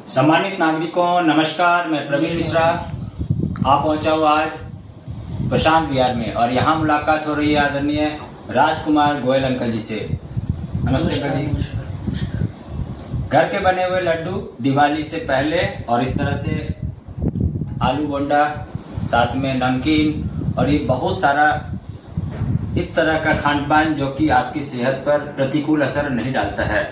सम्मानित नागरिकों नमस्कार, मैं प्रवीण मिश्रा आप पहुंचा हूँ आज प्रशांत विहार में और यहाँ मुलाकात हो रही है आदरणीय राजकुमार गोयल अंकल जी से। नमस्ते अंकल जी। घर के बने हुए लड्डू दिवाली से पहले और इस तरह से आलू बोंडा साथ में नमकीन और ये बहुत सारा इस तरह का खान पान जो कि आपकी सेहत पर प्रतिकूल असर नहीं डालता है।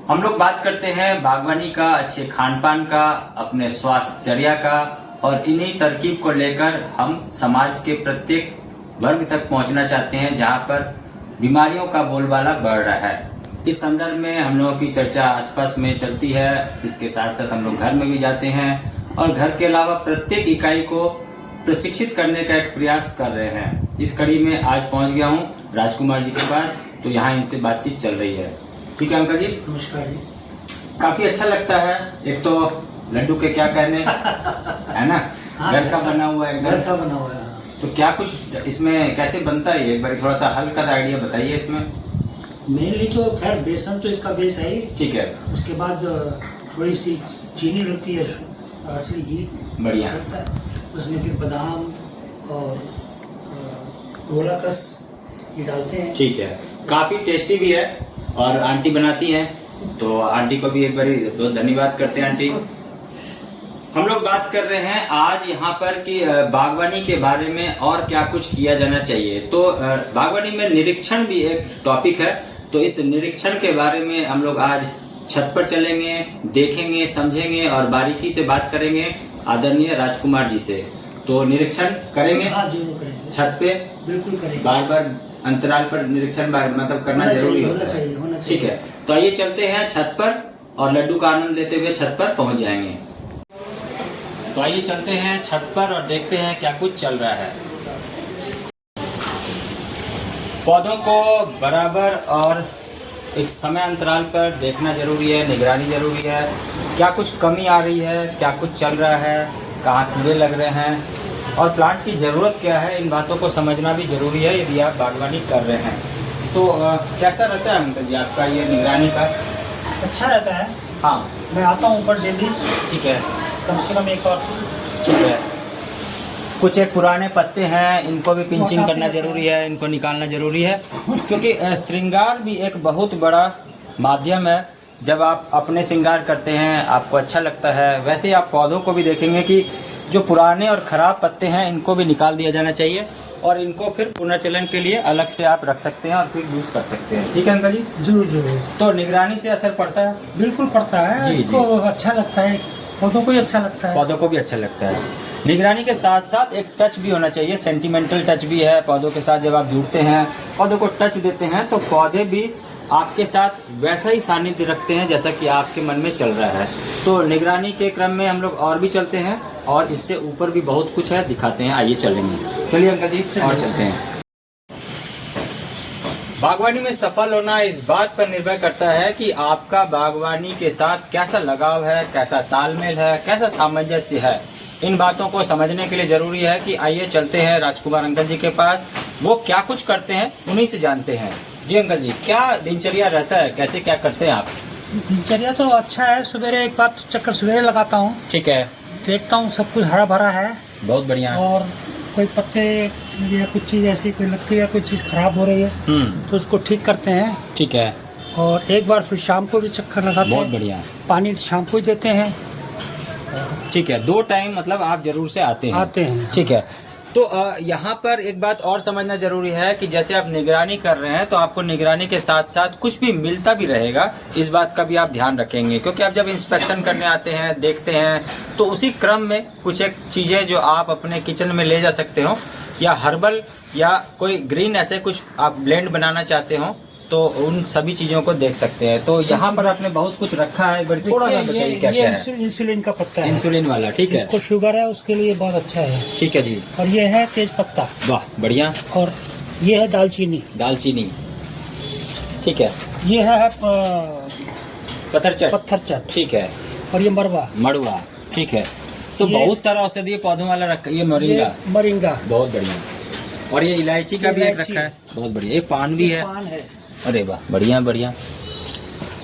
हम लोग बात करते हैं बागवानी का, अच्छे खान पान का, अपने स्वास्थ्यचर्या का और इन्हीं तरकीब को लेकर हम समाज के प्रत्येक वर्ग तक पहुंचना चाहते हैं जहां पर बीमारियों का बोलबाला बढ़ रहा है। इस संदर्भ में हम लोगों की चर्चा आसपास में चलती है। इसके साथ साथ हम लोग घर में भी जाते हैं और घर के अलावा प्रत्येक इकाई को प्रशिक्षित करने का एक प्रयास कर रहे हैं। इस कड़ी में आज पहुंच गया हूं राजकुमार जी के पास, तो यहाँ इनसे बातचीत चल रही है। ठीक है अंकल जी, नमस्कार जी। काफी अच्छा लगता है। एक तो लड्डू के क्या कहने है ना, घर का बना हुआ है, घर का बना हुआ है। तो क्या कुछ इसमें कैसे बनता है, एक बार थोड़ा सा हल्का सा आइडिया बताइए इसमें। मेनली तो खैर बेसन तो इसका बेस है ही। ठीक है। उसके बाद थोड़ी सी चीनी लगती है, असली घी बढ़िया लगता है। उसमें फिर बादाम और गोला कस ये डालते हैं। ठीक है, काफी टेस्टी भी है और आंटी बनाती हैं, तो आंटी को भी एक बार बहुत धन्यवाद करते हैं। आंटी, हम लोग बात कर रहे हैं आज यहाँ पर कि बागवानी के बारे में और क्या कुछ किया जाना चाहिए। तो बागवानी में निरीक्षण भी एक टॉपिक है, तो इस निरीक्षण के बारे में हम लोग आज छत पर चलेंगे, देखेंगे, समझेंगे और बारीकी से बात करेंगे आदरणीय राजकुमार जी से। तो निरीक्षण करेंगे। हाँ जरूर करेंगे, छत पे बिल्कुल करेंगे। बार बार अंतराल पर निरीक्षण मतलब करना जरूरी होता है। ठीक है, तो आइए चलते हैं छत पर और लड्डू का आनंद लेते हुए छत पर पहुंच जाएंगे। तो आइए चलते हैं छत पर और देखते हैं क्या कुछ चल रहा है। पौधों को बराबर और एक समय अंतराल पर देखना जरूरी है, निगरानी जरूरी है। क्या कुछ कमी आ रही है, क्या कुछ चल रहा है, कहाँ कीड़े लग रहे हैं और प्लांट की ज़रूरत क्या है, इन बातों को समझना भी ज़रूरी है यदि आप बागवानी कर रहे हैं। तो कैसा रहता है अंकल जी आपका ये निगरानी का? अच्छा रहता है। हाँ, मैं आता हूँ ऊपर डेली। ठीक है, कम से कम एक बार। ठीक है। कुछ एक पुराने पत्ते हैं, इनको भी पिंचिंग करना जरूरी है, इनको निकालना जरूरी है, क्योंकि श्रृंगार भी एक बहुत बड़ा माध्यम है। जब आप अपने श्रृंगार करते हैं आपको अच्छा लगता है, वैसे ही आप पौधों को भी देखेंगे कि जो पुराने और ख़राब पत्ते हैं इनको भी निकाल दिया जाना चाहिए और इनको फिर पुनर्चलन के लिए अलग से आप रख सकते हैं और फिर यूज़ कर सकते हैं। ठीक है अंकल जी? जरूर जरूर। तो निगरानी से असर पड़ता है? बिल्कुल पड़ता है जी, तो अच्छा लगता है, पौधों को भी अच्छा लगता है। पौधों को भी अच्छा लगता है। निगरानी के साथ साथ एक टच भी होना चाहिए, सेंटिमेंटल टच भी है पौधों के साथ। जब आप जुड़ते हैं, पौधों को टच देते हैं तो पौधे भी आपके साथ वैसा ही सानिध्य रखते हैं जैसा कि आपके मन में चल रहा है। तो निगरानी के क्रम में हम लोग और भी चलते हैं और इससे ऊपर भी बहुत कुछ है, दिखाते हैं। आइए चलेंगे। चलिए अंकल जी और चलते हैं। बागवानी में सफल होना इस बात पर निर्भर करता है कि आपका बागवानी के साथ कैसा लगाव है, कैसा तालमेल है, कैसा सामंजस्य है। इन बातों को समझने के लिए जरूरी है कि आइए चलते हैं राजकुमार अंकल जी के पास। वो क्या कुछ करते हैं उन्हीं से जानते हैं। जी अंकल जी, क्या दिनचर्या रहता है, कैसे क्या करते हैं आप? दिनचर्या तो अच्छा है। सवेरे एक बार चक्कर सवेरे लगाता हूँ। ठीक है। देखता हूँ सब कुछ हरा भरा है। बहुत बढ़िया। और कोई पत्ते या कुछ चीज़ ऐसी कोई लगती है, कोई चीज़ खराब हो रही है तो उसको ठीक करते हैं। ठीक है। और एक बार फिर शाम को भी चक्कर लगाते हैं। बहुत बढ़िया। पानी शाम को ही देते हैं। ठीक है, 2 टाइम मतलब आप जरूर से आते हैं। ठीक है। तो यहाँ पर एक बात और समझना जरूरी है कि जैसे आप निगरानी कर रहे हैं तो आपको निगरानी के साथ साथ कुछ भी मिलता भी रहेगा, इस बात का भी आप ध्यान रखेंगे। क्योंकि आप जब इंस्पेक्शन करने आते हैं, देखते हैं, तो उसी क्रम में कुछ एक चीज़ें जो आप अपने किचन में ले जा सकते हो या हर्बल या कोई ग्रीन ऐसे कुछ आप ब्लेंड बनाना चाहते हो तो उन सभी चीज़ों को देख सकते हैं। तो यहाँ पर आपने बहुत कुछ रखा है, बड़ी थोड़ा सा बताइए क्या क्या है। इंसुलिन का पत्ता है, इंसुलिन वाला। ठीक है। इसको शुगर है उसके लिए बहुत अच्छा है। ठीक है जी। और ये है तेज पत्ता। वाह बढ़िया। और ये है दालचीनी। दालचीनी। ठीक है। ये है पत्थरचट। पत्थरचट। ठीक है। और ये मड़वा। मड़ुआ। ठीक है। तो बहुत सारा औषधीय पौधों वाला रखा। ये मोरिंगा। मोरिंगा बहुत बढ़िया। और ये इलायची का भी एक रखा है। बहुत बढ़िया। ये पान भी है। पान है। अरे वाह, बढ़िया बढ़िया।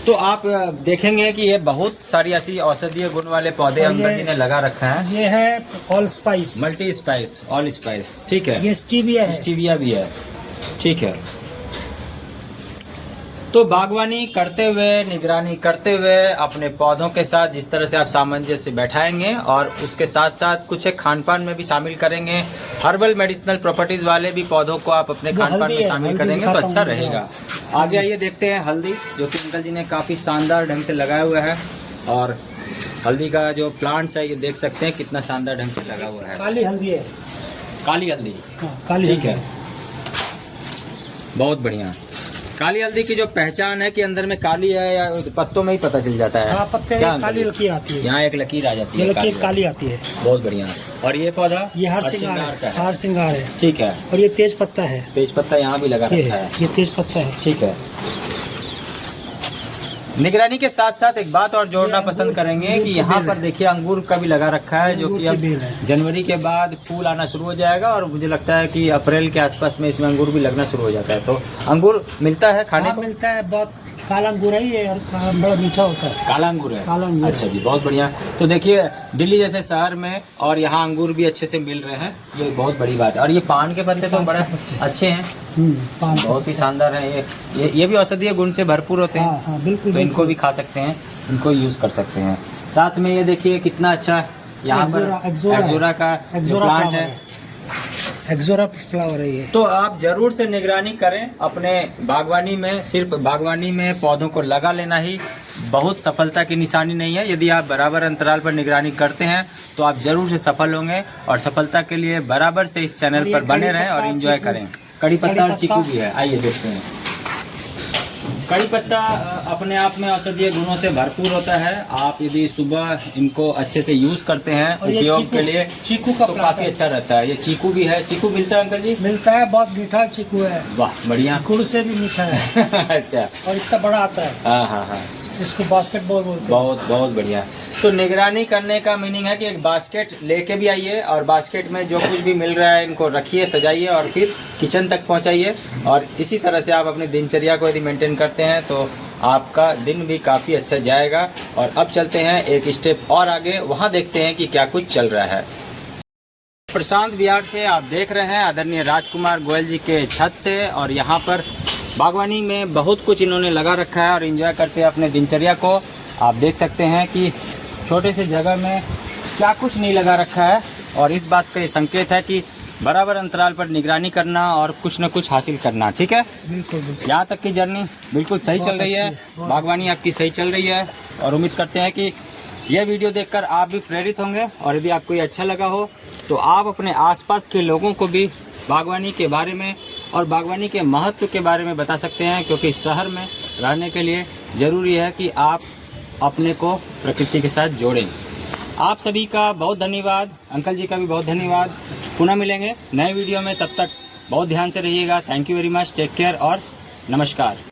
तो आप देखेंगे कि ये बहुत सारी ऐसी औषधीय गुण वाले पौधे और अंकल ये- जी ने लगा रखा है। ये है all spice, multi spice, all spice, ठीक है। ये स्टीविया है। स्टीविया भी है, ठीक है। तो बागवानी करते हुए, निगरानी करते हुए अपने पौधों के साथ जिस तरह से आप सामंजस्य बैठाएंगे और उसके साथ साथ कुछ एक खान पान में भी शामिल करेंगे, हर्बल मेडिसिनल प्रॉपर्टीज वाले भी पौधों को आप अपने जो खान पान हल्दी में है, शामिल हल्दी करेंगे तो दिखाता अच्छा हूँ मैं। रहेगा। आगे आइए देखते हैं हल्दी, जो कि अंकल जी ने काफ़ी शानदार ढंग से लगाया हुआ है। और हल्दी का जो प्लांट्स है ये देख सकते हैं कितना शानदार ढंग से लगा हुआ है। काली हल्दी है। काली हल्दी, हाँ, काली ठीक हल्दी है, बहुत बढ़िया। काली हल्दी की जो पहचान है कि अंदर में काली है या पत्तों में ही पता चल जाता है। हाँ, पत्ते में क्या काली अंकल? लकीर आती है। यहाँ एक लकीर आ जाती ये है, लकीर काली आती है। बहुत बढ़िया। और ये पौधा ये हार हरसिंगार श्रृंगार का है, है, हार श्रृंगार है। ठीक है। और ये तेज पत्ता है। तेज पत्ता यहाँ भी लगा रखा है, ये तेज पत्ता है। ठीक है। निगरानी के साथ साथ एक बात और जोड़ना पसंद करेंगे कि की यहाँ बेल पर है। देखिए अंगूर का भी लगा रखा है, जो अंगूर कि की अब बेल है। जनवरी के बाद फूल आना शुरू हो जाएगा और मुझे लगता है कि अप्रैल के आसपास में इसमें अंगूर भी लगना शुरू हो जाता है। तो अंगूर मिलता है खाने हाँ, को? मिलता है। बहुत काला अंगूर है ये, और बड़ा मीठा होता है। काला अंगूर है, काला अंगूर। अच्छा जी, बहुत बढ़िया। तो देखिए दिल्ली जैसे शहर में और यहाँ अंगूर भी अच्छे से मिल रहे हैं, ये बहुत बड़ी बात है। और ये पान के पत्ते तो बड़ा अच्छे हैं, पान बहुत ही शानदार है। ये भी औषधीय गुण से भरपूर होते हैं। हाँ हाँ, बिल्कुल तो इनको भी खा सकते हैं, इनको यूज कर सकते हैं। साथ में ये देखिए कितना अच्छा यहाँ पर एक्सोरा का जो प्लांट है, एक्सोरा फ्लावर है ये। तो आप जरूर से निगरानी करें अपने बागवानी में। सिर्फ बागवानी में पौधों को लगा लेना ही बहुत सफलता की निशानी नहीं है। यदि आप बराबर अंतराल पर निगरानी करते हैं तो आप जरूर से सफल होंगे। और सफलता के लिए बराबर से इस चैनल पर बने रहें और एंजॉय करें। कड़ी पत्ता और चीकू भी है, आइए देखते हैं। कड़ी पत्ता अपने आप में औषधीय गुणों से भरपूर होता है। आप यदि सुबह इनको अच्छे से यूज करते हैं और ये उपयोग के लिए, चीकू का तो प्लांट काफी है। अच्छा रहता है। ये चीकू भी है, चीकू मिलता है अंकल जी? मिलता है, बहुत मीठा चीकू है, वाह बढ़िया। गुड़ से भी मीठा है। अच्छा, और इतना बड़ा आता है, हाँ हाँ हाँ, इसको बास्केटबॉल बोलते हैं। बहुत बहुत बढ़िया। तो निगरानी करने का मीनिंग है कि एक बास्केट लेके भी आइए और बास्केट में जो कुछ भी मिल रहा है इनको रखिए, सजाइए और फिर किचन तक पहुंचाइए। और इसी तरह से आप अपनी दिनचर्या को यदि मेंटेन करते हैं तो आपका दिन भी काफ़ी अच्छा जाएगा। और अब चलते हैं एक स्टेप और आगे, वहाँ देखते हैं कि क्या कुछ चल रहा है। प्रशांत विहार से आप देख रहे हैं आदरणीय राजकुमार गोयल जी के छत से। और यहाँ पर बागवानी में बहुत कुछ इन्होंने लगा रखा है और एंजॉय करते हैं अपने दिनचर्या को। आप देख सकते हैं कि छोटे से जगह में क्या कुछ नहीं लगा रखा है। और इस बात का ये संकेत है कि बराबर अंतराल पर निगरानी करना और कुछ न कुछ हासिल करना, ठीक है। बिल्कुल बिल्कुल। यहाँ तक की जर्नी बिल्कुल सही चल रही है, बागवानी आपकी सही चल रही है। और उम्मीद करते हैं कि यह वीडियो देखकर आप भी प्रेरित होंगे। और यदि आपको ये अच्छा लगा हो तो आप अपने आसपास के लोगों को भी बागवानी के बारे में और बागवानी के महत्व के बारे में बता सकते हैं। क्योंकि शहर में रहने के लिए ज़रूरी है कि आप अपने को प्रकृति के साथ जोड़ें। आप सभी का बहुत धन्यवाद, अंकल जी का भी बहुत धन्यवाद। पुनः मिलेंगे नए वीडियो में, तब तक बहुत ध्यान से रहिएगा। Thank you very much, take care और नमस्कार।